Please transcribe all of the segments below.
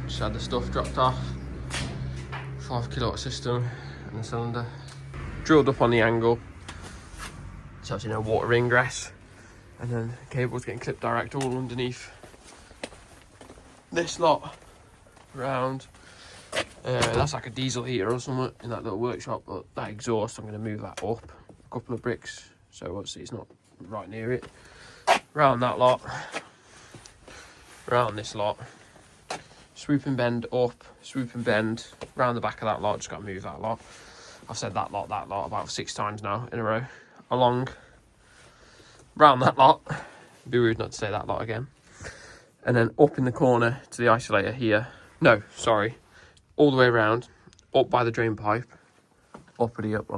Just had the stuff dropped off. 5 kilowatt system and the cylinder. Drilled up on the angle. So obviously no water ingress. And then the cable's getting clipped direct all underneath this lot round. That's like a diesel heater or something in that little workshop, but that exhaust, I'm going to move that up a couple of bricks, so obviously it's not right near it. Round that lot, round this lot, swoop and bend up, swoop and bend round the back of that lot. Just got to move that lot. I've said that lot about 6 times now in a row. Along, round that lot. It'd be rude not to say that lot again. And then up in the corner to the isolator here. No, sorry. All the way around, up by the drain pipe, uppity up,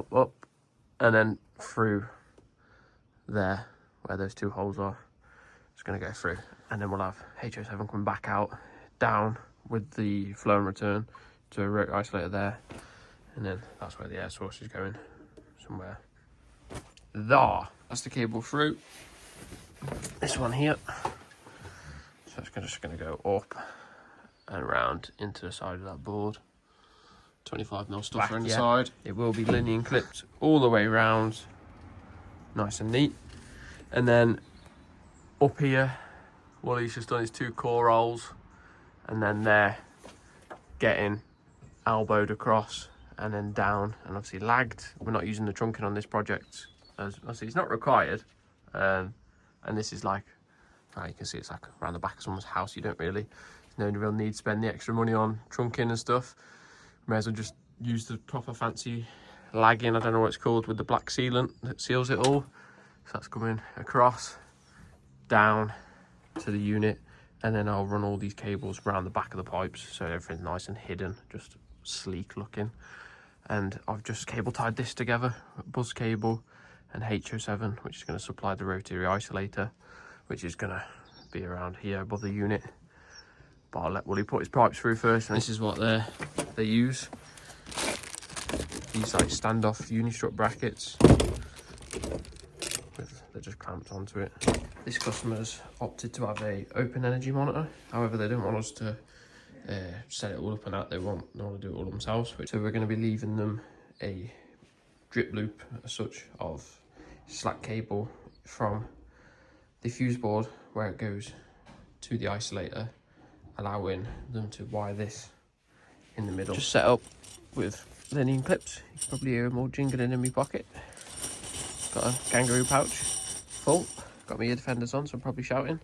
and then through there, where those 2 holes are. It's going to go through. And then we'll have HO7 coming back out, down with the flow and return to a rotary isolator there. And then that's where the air source is going, somewhere there. That's the cable through. This one here. So it's just going to go up and around into the side of that board. 25mm stuff around the side. It will be linear clipped all the way around, nice and neat. And then up here, what he's just done is 2 core rolls, and then they're getting elbowed across and then down, and obviously lagged. We're not using the trunking on this project, as obviously it's not required. And this is like, you can see it's like around the back of someone's house. You don't really, there's no real need to spend the extra money on trunking and stuff. May as well just use the proper fancy lagging, I don't know what it's called, with the black sealant that seals it all. So that's coming across, down to the unit, and then I'll run all these cables around the back of the pipes so everything's nice and hidden, just sleek looking. And I've just cable tied this together, buzz cable and HO7, which is going to supply the rotary isolator, which is going to be around here above the unit. But I'll let Wooly put his pipes through first, and this is what they use. These like standoff unistrut brackets. They're just clamped onto it. This customer's opted to have a open energy monitor. However, they don't want us to set it all up and that. They want to do it all themselves. So we're going to be leaving them a drip loop as such of slack cable from the fuse board where it goes to the isolator, allowing them to wire this in the middle. Just set up with linear clips. You can probably hear them all jingling in my pocket. Got a kangaroo pouch full. Got my ear defenders on, so I'm probably shouting.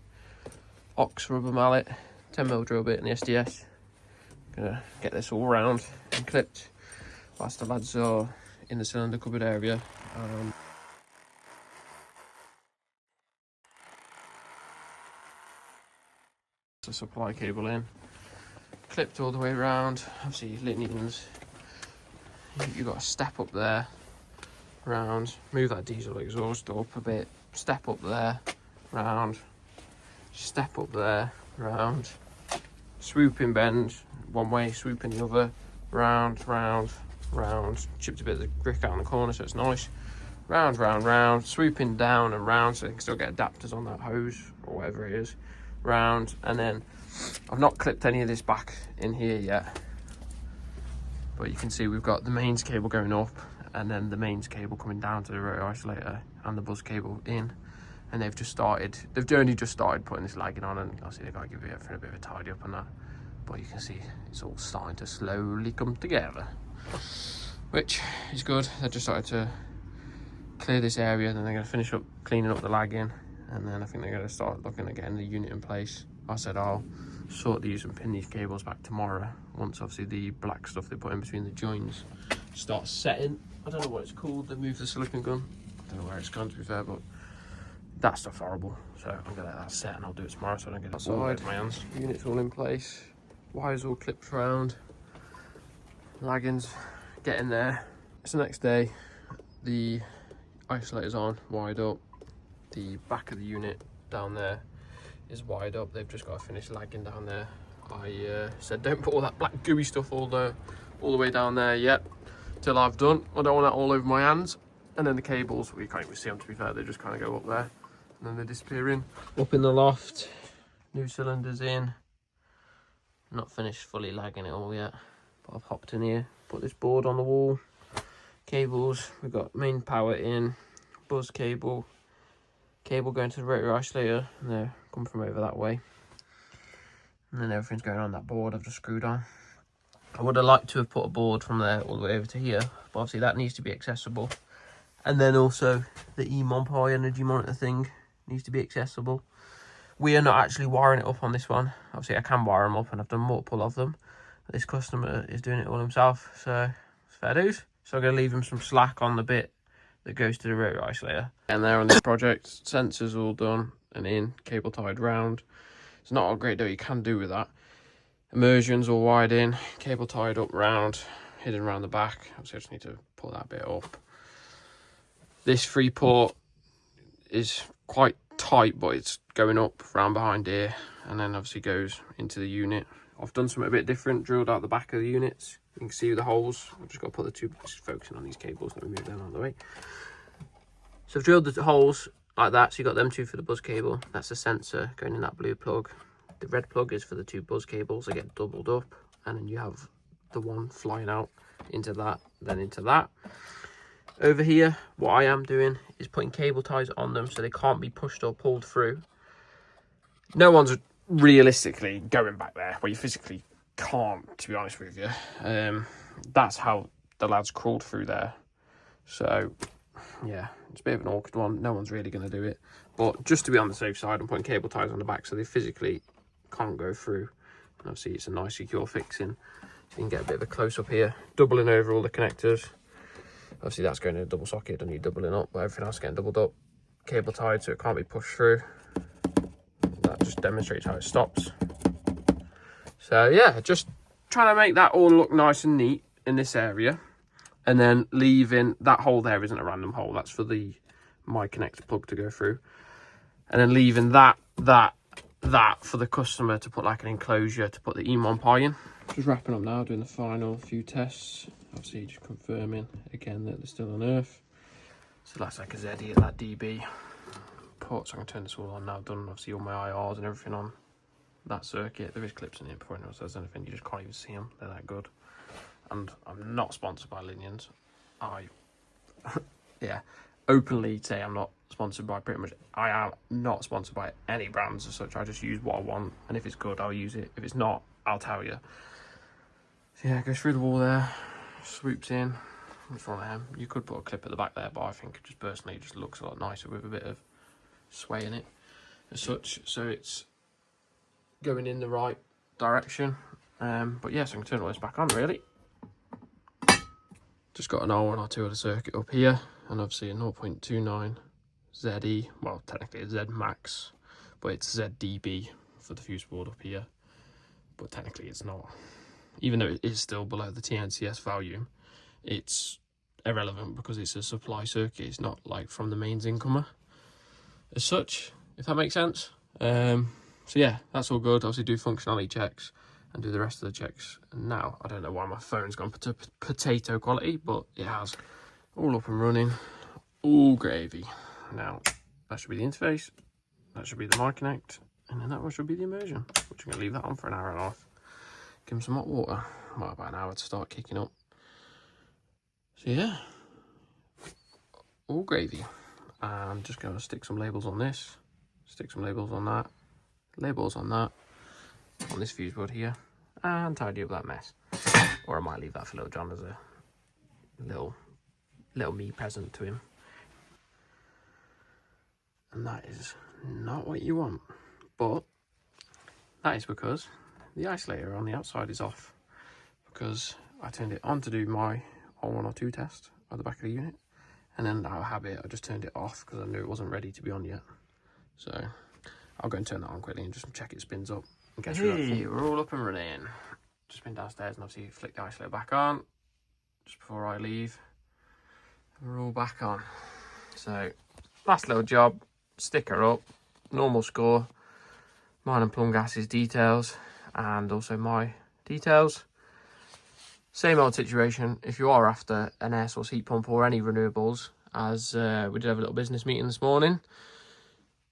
Ox rubber mallet, 10mm drill bit and the SDS. Gonna get this all round and clipped whilst the lads are in the cylinder cupboard area. The supply cable in, clipped all the way around. Obviously linears, you've got a step up there, round, move that diesel exhaust up a bit, step up there, round, step up there, round, swoop and bend one way, swoop in the other, round, round, round, chipped a bit of the brick out in the corner so it's nice, round, round, round, swooping down and round so you can still get adapters on that hose or whatever it is, round. And then I've not clipped any of this back in here yet, but you can see we've got the mains cable going up and then the mains cable coming down to the rotor isolator and the buzz cable in. And they've only just started putting this lagging on, and obviously they've got to give everything a bit of a tidy up on that. But you can see it's all starting to slowly come together, which is good. They just started to clear this area, then they're going to finish up cleaning up the lagging, and then I think they're going to start looking at getting the unit in place. I said I'll sort these and pin these cables back tomorrow, once obviously the black stuff they put in between the joins starts setting. I don't know what it's called. They moved the silicone gun. I don't know where it's gone, to be fair, but that stuff's horrible. So I'm going to let that set and I'll do it tomorrow so I don't get it outside. My hands. Unit's all in place. Wires all clipped around. Lagging's getting there. It's the next day. The isolator's on, wired up. The back of the unit down there is wired up. They've just got to finish lagging down there. I said don't put all that black gooey stuff all the way down there yet till I've done. I don't want that all over my hands. And then the cables, well, you can't even see them, to be fair. They just kind of go up there and then they disappear in. Up in the loft, new cylinders in, Not finished fully lagging it all yet. But I've hopped in here, put this board on the wall. Cables, we've got main power in, buzz cable, cable going to the rotary isolator, and they're coming from over that way. And then everything's going on that board I've just screwed on. I would have liked to have put a board from there all the way over to here, but obviously that needs to be accessible. And then also the eMonPi energy monitor thing needs to be accessible. We are not actually wiring it up on this one. Obviously I can wire them up and I've done multiple of them. This customer is doing it all himself, so it's fair dues. So I'm going to leave him some slack on the bit that goes to the rotary isolator. And there on this project, sensors all done and in, cable tied round. It's not a great deal you can do with that. Immersions all wired in, cable tied up round, hidden around the back. Obviously I just need to pull that bit up. This 3-port is quite tight, but it's going up round behind here and then obviously goes into the unit. I've done something a bit different, drilled out the back of the units. You can see the holes. I've just got to put the two, just focusing on these cables, let me move them out of the way. So I've drilled the holes like that, so you've got them two for the buzz cable. That's the sensor going in that blue plug. The red plug is for the 2 buzz cables. They get doubled up, and then you have the one flying out into that, then into that. Over here, what I am doing is putting cable ties on them so they can't be pushed or pulled through. No one's realistically going back there, well, you physically can't, to be honest with you. That's how the lads crawled through there. So yeah, it's a bit of an awkward one. No one's really going to do it, but just to be on the safe side, I'm putting cable ties on the back so they physically can't go through. And obviously it's a nice secure fixing, so you can get a bit of a close up here, doubling over all the connectors. Obviously that's going in a double socket, don't need doubling up, but everything else is getting doubled up, cable tied so it can't be pushed through. That just demonstrates how it stops. So yeah, just trying to make that all look nice and neat in this area, and then leaving that hole there isn't a random hole, that's for the my connector plug to go through, and then leaving that for the customer to put like an enclosure to put the eMonPi in. Just wrapping up now, doing the final few tests, obviously just confirming again that they're still on earth. So that's like a ZE at that dB port, so I'm going to turn this all on now. I've done obviously all my IRs and everything on that circuit. There is clips in it before anyone says anything, you just can't even see them, they're that good. And I'm not sponsored by Linians. Yeah, openly say I'm not sponsored by pretty much, I am not sponsored by any brands as such. I just use what I want, and if it's good I'll use it, if it's not I'll tell you. So yeah, goes through the wall there, swoops in. What's wrong with him? You could put a clip at the back there, but I think just personally it just looks a lot nicer with a bit of sway in it as such, so it's going in the right direction. But yeah, so I can turn all this back on really. Just got an R1 or 2 of the circuit up here, and obviously a 0.29 ZE, well technically a Z max, but it's ZDB for the fuse board up here, but technically it's not. Even though it is still below the TNCS value, it's irrelevant because it's a supply circuit, it's not like from the mains incomer as such, if that makes sense. So yeah, that's all good. Obviously do functionality checks and do the rest of the checks. And now, I don't know why my phone's gone to potato quality, but it has. All up and running, all gravy. Now, that should be the interface, that should be the mic connect, and then that one should be the immersion, which I'm going to leave that on for an hour and a half. Give them some hot water, well, about an hour to start kicking up. So yeah, all gravy. I'm just going to stick some labels on this, stick some labels on that, labels on that, on this fuse board here, and tidy up that mess. Or I might leave that for little John as a little me present to him. And that is not what you want, but that is because the isolator on the outside is off, because I turned it on to do my R1 or 2 test at the back of the unit, and then out of habit I just turned it off because I knew it wasn't ready to be on yet. So I'll go and turn that on quickly and just check it spins up and get hey, we're all up and running. Just been downstairs and obviously flick the isolator back on just before I leave. We're all back on. So last little job, sticker up, normal score, mine and Plum Gas's details, and also my details. Same old situation if you are after an air source heat pump or any renewables, as we did have a little business meeting this morning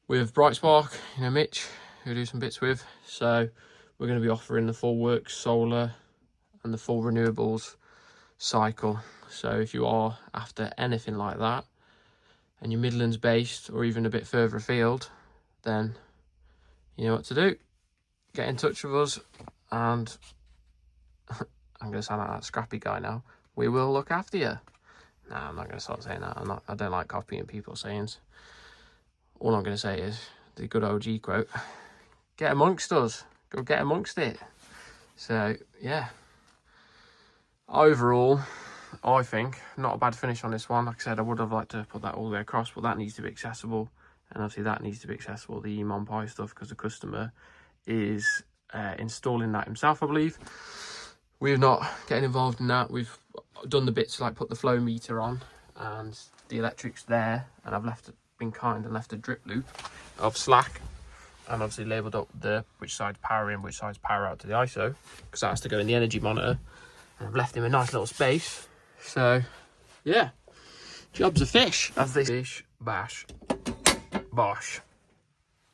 with Bright Spark, you know, Mitch, who I do some bits with. So we're going to be offering the full works solar and the full renewables cycle. So if you are after anything like that and you're Midlands based or even a bit further afield, then you know what to do. Get in touch with us, and I'm going to sound like that scrappy guy now. We will look after you. No, I'm not going to start saying that. I don't like copying people's sayings. All I'm going to say is the good OG quote: get amongst us. Go get amongst it. So yeah, overall, I think not a bad finish on this one. Like I said, I would have liked to put that all the way across, but that needs to be accessible, and obviously that needs to be accessible, the Emon Pi stuff, because the customer is installing that himself, I believe. We're not getting involved in that. We've done the bits like put the flow meter on and the electrics there, and I've been kind and left a drip loop of slack, and obviously labelled up which side's power in, which side's power out to the ISO, because that has to go in the energy monitor. And I've left him a nice little space. So yeah, job's a fish, as they say. Bish, bash, bosh,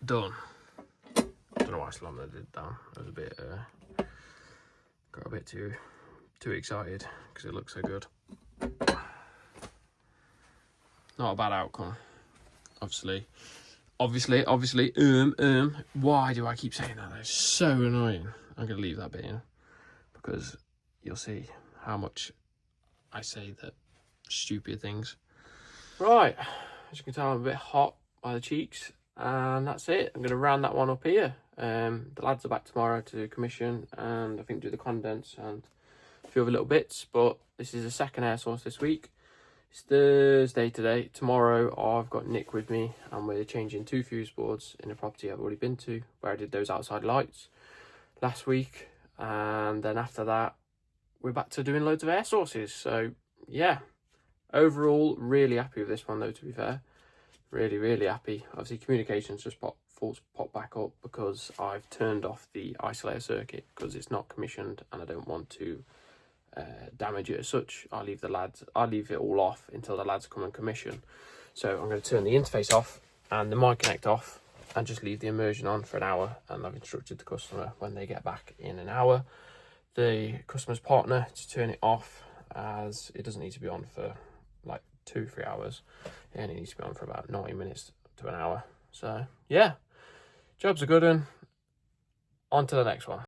done. Don't know why I slammed it down. I was a bit got a bit too excited because it looks so good. Not a bad outcome. Obviously, why do I keep saying that? That's so annoying. I'm gonna leave that bit in because you'll see how much I say that stupid things. Right, as you can tell, I'm a bit hot by the cheeks, and that's it. I'm gonna round that one up here. The lads are back tomorrow to commission and I think do the condense and a few other little bits, but this is the second air source this week. It's Thursday today. Tomorrow I've got Nick with me and we're changing 2 fuse boards in a property I've already been to, where I did those outside lights last week, and then after that we're back to doing loads of air sources. So yeah, overall really happy with this one though, to be fair. Really happy. Obviously communications just popped back up because I've turned off the isolator circuit because it's not commissioned and I don't want to damage it as such. I'll leave it all off until the lads come and commission. So I'm going to turn the interface off and the mic connect off and just leave the immersion on for an hour, and I've instructed the customer when they get back in an hour, the customer's partner, to turn it off, as it doesn't need to be on for like 2-3 hours, and it needs to be on for about 90 minutes to an hour. So yeah, job's a good one. On to the next one.